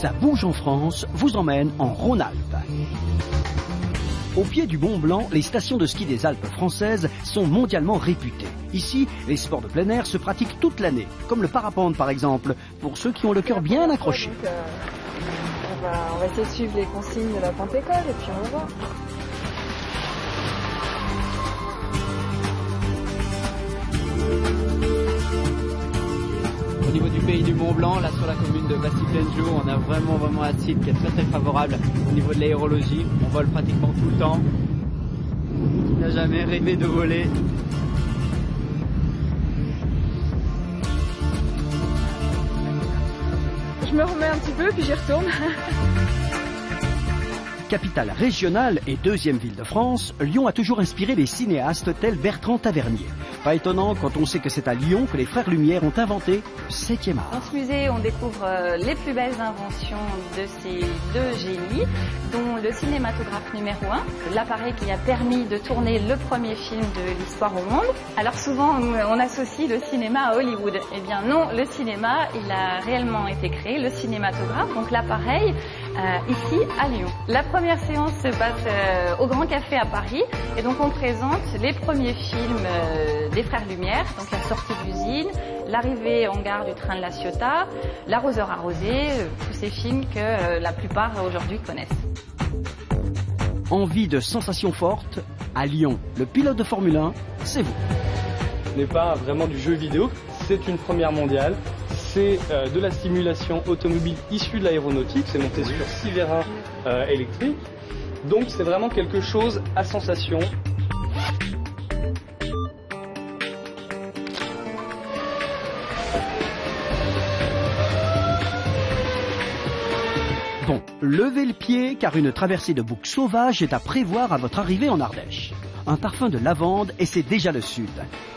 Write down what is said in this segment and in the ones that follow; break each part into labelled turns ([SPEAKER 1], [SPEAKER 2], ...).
[SPEAKER 1] Ça bouge en France vous emmène en Rhône-Alpes. Au pied du Mont Blanc, les stations de ski des Alpes françaises sont mondialement réputées. Ici, les sports de plein air se pratiquent toute l'année, comme le parapente par exemple, pour ceux qui ont le cœur bien accroché.
[SPEAKER 2] Donc, on va essayer de suivre les consignes de la pente école et puis on va voir.
[SPEAKER 3] Au niveau du pays du Mont Blanc, là sur la commune de Bastille-Plaine-Joux, on a vraiment un site qui est très favorable au niveau de l'aérologie. On vole pratiquement tout le temps. On n'a jamais rêvé de voler.
[SPEAKER 2] Je me remets un petit peu puis j'y retourne.
[SPEAKER 1] Capitale régionale et deuxième ville de France, Lyon a toujours inspiré les cinéastes tels Bertrand Tavernier. Pas étonnant quand on sait que c'est à Lyon que les frères Lumière ont inventé le 7e art.
[SPEAKER 4] Dans ce musée, on découvre les plus belles inventions de ces deux génies, dont le cinématographe numéro 1, l'appareil qui a permis de tourner le premier film de l'histoire au monde. Alors souvent, on associe le cinéma à Hollywood. Eh bien non, le cinéma, il a réellement été créé, le cinématographe, donc l'appareil, ici à Lyon. La première séance se passe au Grand Café à Paris, et donc on présente les premiers films des frères Lumière, donc la sortie d'usine, l'arrivée en gare du train de la Ciotat, L'arroseur arrosé, tous ces films que la plupart aujourd'hui connaissent.
[SPEAKER 1] Envie de sensations fortes, à Lyon, le pilote de Formule 1, c'est vous.
[SPEAKER 5] Ce n'est pas vraiment du jeu vidéo, c'est une première mondiale. C'est de la simulation automobile issue de l'aéronautique, c'est monté sur 6 vérins électriques. Donc c'est vraiment quelque chose à sensation.
[SPEAKER 1] Bon, levez le pied car une traversée de boucs sauvages est à prévoir à votre arrivée en Ardèche. Un parfum de lavande et c'est déjà le sud.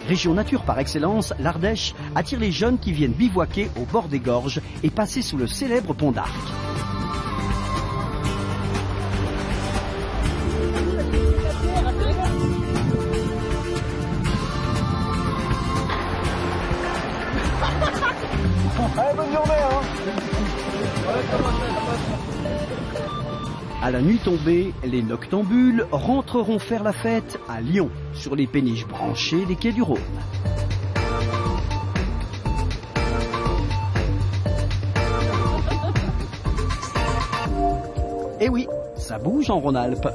[SPEAKER 1] Région nature par excellence, l'Ardèche attire les jeunes qui viennent bivouaquer au bord des gorges et passer sous le célèbre pont d'Arc.
[SPEAKER 6] Allez, bonne journée, hein.
[SPEAKER 1] À la nuit tombée, les noctambules rentreront faire la fête à Lyon, sur les péniches branchées des quais du Rhône. Eh oui, ça bouge en Rhône-Alpes.